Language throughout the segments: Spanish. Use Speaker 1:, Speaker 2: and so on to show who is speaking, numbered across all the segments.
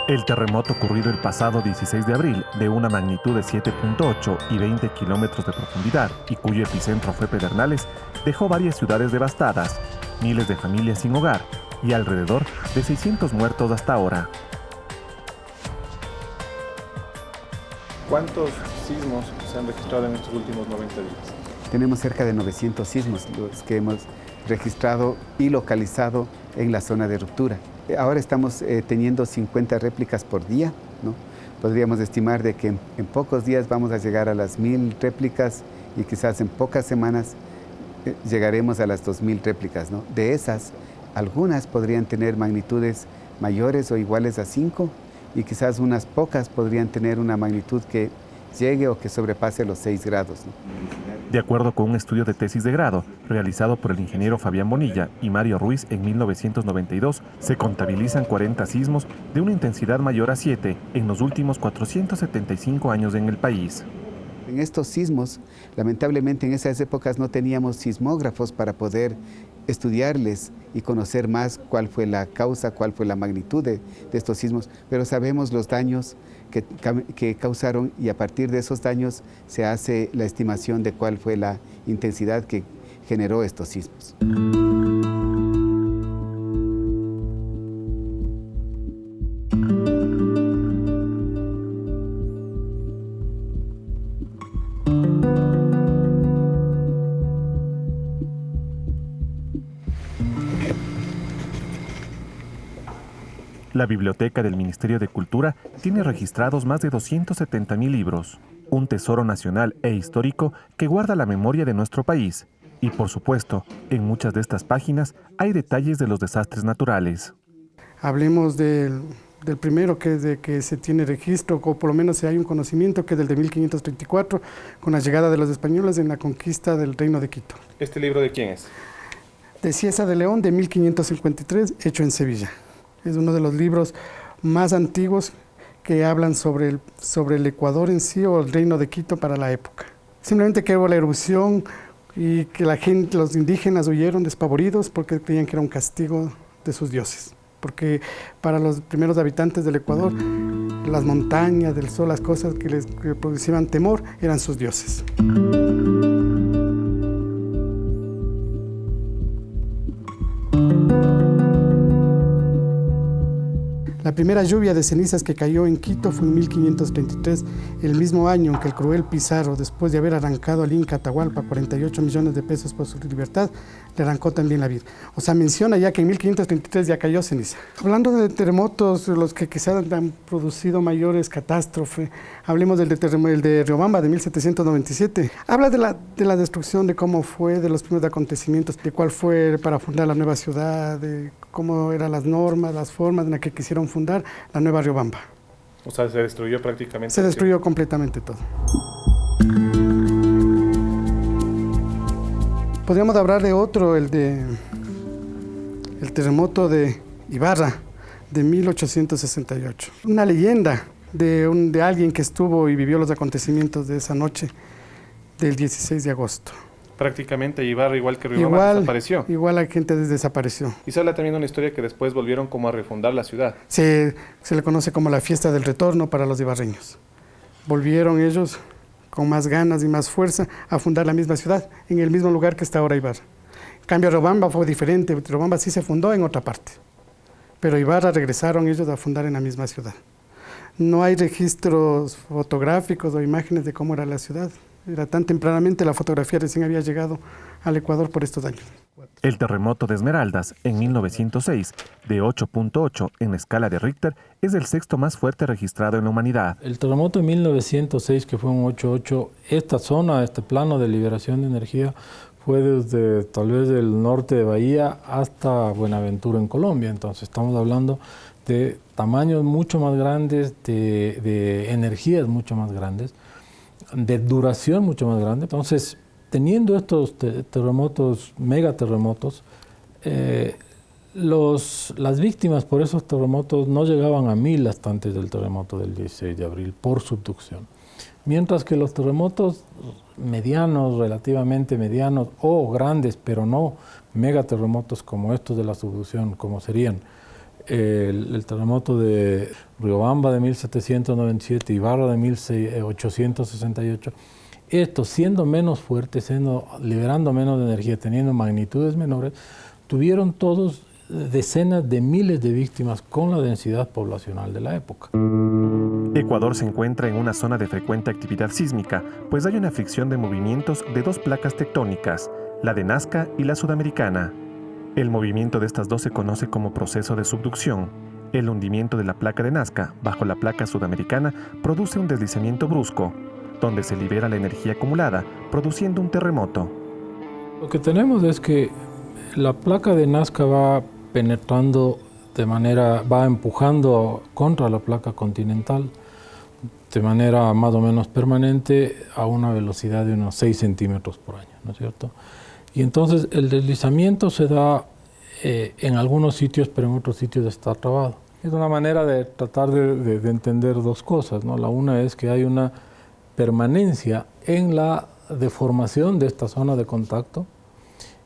Speaker 1: El terremoto ocurrido el pasado 16 de abril, de una magnitud de 7.8 y 20 kilómetros de profundidad, y cuyo epicentro fue Pedernales, dejó varias ciudades devastadas, miles de familias sin hogar y alrededor de 600 muertos hasta ahora.
Speaker 2: ¿Cuántos sismos se han registrado en estos últimos 90 días?
Speaker 3: Tenemos cerca de 900 sismos, los que hemos registrado y localizado en la zona de ruptura. Ahora estamos teniendo 50 réplicas por día, ¿no? Podríamos estimar de que en pocos días vamos a llegar a las 1000 réplicas y quizás en pocas semanas llegaremos a las 2000 réplicas, ¿no? De esas, algunas podrían tener magnitudes mayores o iguales a 5 y quizás unas pocas podrían tener una magnitud que llegue o que sobrepase los 6 grados, ¿no?
Speaker 1: De acuerdo con un estudio de tesis de grado realizado por el ingeniero Fabián Bonilla y Mario Ruiz en 1992, se contabilizan 40 sismos de una intensidad mayor a 7 en los últimos 475 años en el país.
Speaker 3: En estos sismos, lamentablemente en esas épocas no teníamos sismógrafos para poder estudiarles y conocer más cuál fue la causa, cuál fue la magnitud de estos sismos, pero sabemos los daños que causaron y a partir de esos daños se hace la estimación de cuál fue la intensidad que generó estos sismos.
Speaker 1: La biblioteca del Ministerio de Cultura tiene registrados más de 270.000 libros, un tesoro nacional e histórico que guarda la memoria de nuestro país. Y por supuesto, en muchas de estas páginas hay detalles de los desastres naturales.
Speaker 4: Hablemos del primero, que es de que se tiene registro, o por lo menos hay un conocimiento, que es del de 1534, con la llegada de los españoles en la conquista del Reino de Quito.
Speaker 2: ¿Este libro de quién es?
Speaker 4: De Cieza de León, de 1553, hecho en Sevilla. Es uno de los libros más antiguos que hablan sobre el Ecuador en sí o el Reino de Quito para la época. Simplemente que hubo la erupción y que la gente, los indígenas huyeron despavoridos porque creían que era un castigo de sus dioses. Porque para los primeros habitantes del Ecuador, las montañas, del sol, las cosas que les producían temor eran sus dioses. La primera lluvia de cenizas que cayó en Quito fue en 1533, el mismo año en que el cruel Pizarro, después de haber arrancado al Inca Atahualpa 48 millones de pesos por su libertad, le arrancó también la vida. O sea, menciona ya que en 1533 ya cayó ceniza. Hablando de terremotos, los que quizás han producido mayores catástrofes, hablemos del de Riobamba de 1797. Habla de la destrucción, de cómo fue, de los primeros acontecimientos, de cuál fue para fundar la nueva ciudad, de cómo eran las normas, las formas en las que quisieron fundar la nueva Riobamba.
Speaker 2: O sea, se destruyó prácticamente.
Speaker 4: Se destruyó completamente todo. Podríamos hablar de otro, el terremoto de Ibarra de 1868. Una leyenda de alguien que estuvo y vivió los acontecimientos de esa noche del 16 de agosto.
Speaker 2: Prácticamente Ibarra, igual que Riobamba, desapareció.
Speaker 4: Igual la gente desapareció.
Speaker 2: Y se habla también de una historia que después volvieron como a refundar la ciudad.
Speaker 4: Se le conoce como la fiesta del retorno para los ibarreños. Volvieron ellos con más ganas y más fuerza a fundar la misma ciudad, en el mismo lugar que está ahora Ibarra. En cambio, Riobamba fue diferente. Riobamba sí se fundó en otra parte, pero Ibarra regresaron ellos a fundar en la misma ciudad. No hay registros fotográficos o imágenes de cómo era la ciudad. Era tan tempranamente, la fotografía recién había llegado al Ecuador por estos años.
Speaker 1: El terremoto de Esmeraldas en 1906, de 8.8 en la escala de Richter, es el sexto más fuerte registrado en la humanidad.
Speaker 5: El terremoto de 1906, que fue un 8.8, esta zona, este plano de liberación de energía, fue desde tal vez del norte de Bahía hasta Buenaventura en Colombia. Entonces estamos hablando de tamaños mucho más grandes, de energías mucho más grandes, de duración mucho más grande. Entonces, teniendo estos terremotos, megaterremotos, las víctimas por esos terremotos no llegaban a 1000 hasta antes del terremoto del 16 de abril por subducción. Mientras que los terremotos medianos, relativamente medianos o grandes, pero no megaterremotos como estos de la subducción, como serían el terremoto de Riobamba de 1797 y Barra de 1868, estos siendo menos fuertes, liberando menos energía, teniendo magnitudes menores, tuvieron todos decenas de miles de víctimas con la densidad poblacional de la época.
Speaker 1: Ecuador se encuentra en una zona de frecuente actividad sísmica, pues hay una fricción de movimientos de dos placas tectónicas, la de Nazca y la sudamericana. El movimiento de estas dos se conoce como proceso de subducción. El hundimiento de la placa de Nazca bajo la placa sudamericana produce un deslizamiento brusco, donde se libera la energía acumulada, produciendo un terremoto.
Speaker 5: Lo que tenemos es que la placa de Nazca va penetrando va empujando contra la placa continental de manera más o menos permanente a una velocidad de unos 6 centímetros por año, ¿no es cierto? Y entonces el deslizamiento se da en algunos sitios, pero en otros sitios está trabado. Es una manera de tratar de entender dos cosas, ¿no? La una es que hay una permanencia en la deformación de esta zona de contacto,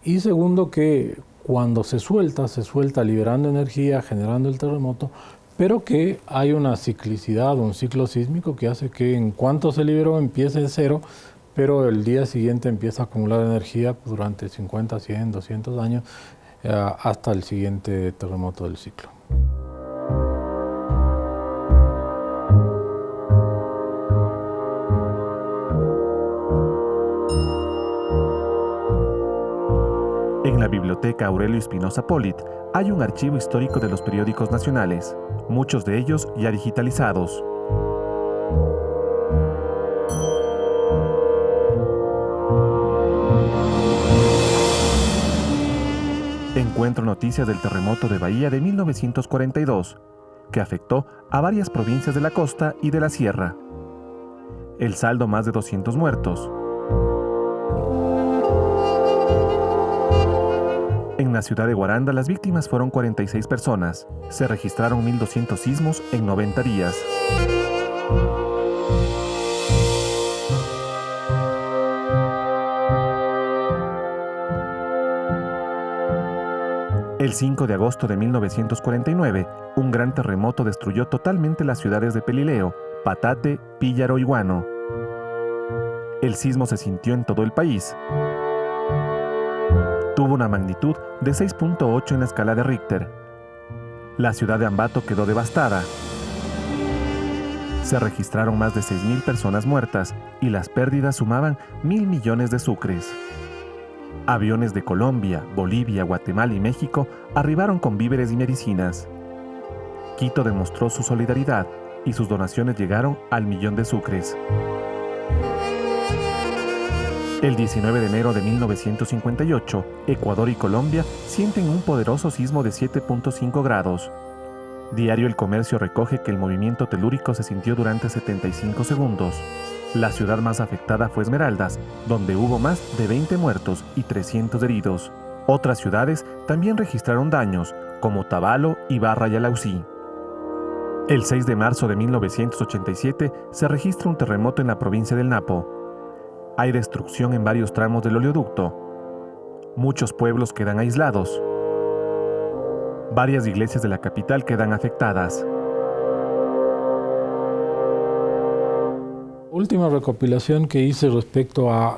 Speaker 5: y segundo que cuando se suelta liberando energía, generando el terremoto, pero que hay una ciclicidad, un ciclo sísmico que hace que en cuanto se liberó empiece de cero, pero el día siguiente empieza a acumular energía durante 50, 100, 200 años hasta el siguiente terremoto del ciclo.
Speaker 1: En la Biblioteca Aurelio Espinosa Polit hay un archivo histórico de los periódicos nacionales, muchos de ellos ya digitalizados. Encuentro noticias del terremoto de Bahía de 1942, que afectó a varias provincias de la costa y de la sierra. El saldo, más de 200 muertos. En la ciudad de Guaranda, las víctimas fueron 46 personas. Se registraron 1.200 sismos en 90 días. El 5 de agosto de 1949, un gran terremoto destruyó totalmente las ciudades de Pelileo, Patate, Píllaro y Guano. El sismo se sintió en todo el país. Tuvo una magnitud de 6.8 en la escala de Richter. La ciudad de Ambato quedó devastada. Se registraron más de 6.000 personas muertas y las pérdidas sumaban 1.000 millones de sucres. Aviones de Colombia, Bolivia, Guatemala y México arribaron con víveres y medicinas. Quito demostró su solidaridad y sus donaciones llegaron al 1.000.000 de sucres. El 19 de enero de 1958, Ecuador y Colombia sienten un poderoso sismo de 7.5 grados. Diario El Comercio recoge que el movimiento telúrico se sintió durante 75 segundos. La ciudad más afectada fue Esmeraldas, donde hubo más de 20 muertos y 300 heridos. Otras ciudades también registraron daños, como Tabalo, Ibarra y Alausí. El 6 de marzo de 1987 se registra un terremoto en la provincia del Napo. Hay destrucción en varios tramos del oleoducto. Muchos pueblos quedan aislados. Varias iglesias de la capital quedan afectadas.
Speaker 5: Última recopilación que hice respecto a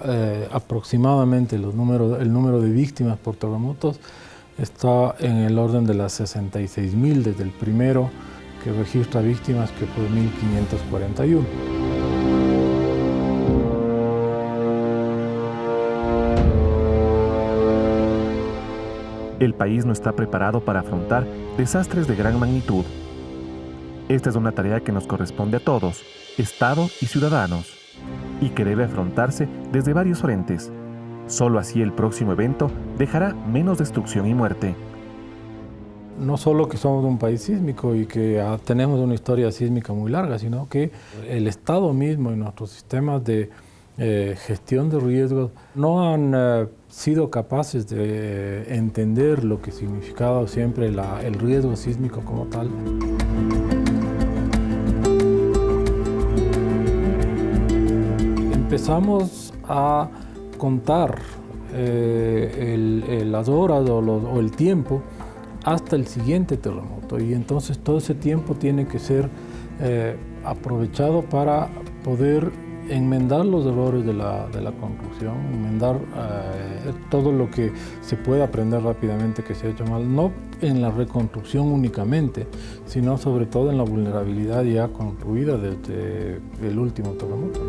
Speaker 5: aproximadamente el número de víctimas por terremotos está en el orden de las 66.000 desde el primero que registra víctimas, que fue 1541.
Speaker 1: El país no está preparado para afrontar desastres de gran magnitud. Esta es una tarea que nos corresponde a todos, Estado y ciudadanos, y que debe afrontarse desde varios frentes. Solo así el próximo evento dejará menos destrucción y muerte.
Speaker 5: No solo que somos un país sísmico y que tenemos una historia sísmica muy larga, sino que el Estado mismo y nuestros sistemas de gestión de riesgos no han sido capaces de entender lo que significaba siempre el riesgo sísmico como tal. Empezamos a contar las horas o el tiempo hasta el siguiente terremoto. Y entonces todo ese tiempo tiene que ser aprovechado para poder enmendar los errores de la construcción, enmendar todo lo que se pueda aprender rápidamente que se ha hecho mal, no en la reconstrucción únicamente, sino sobre todo en la vulnerabilidad ya construida desde el último terremoto.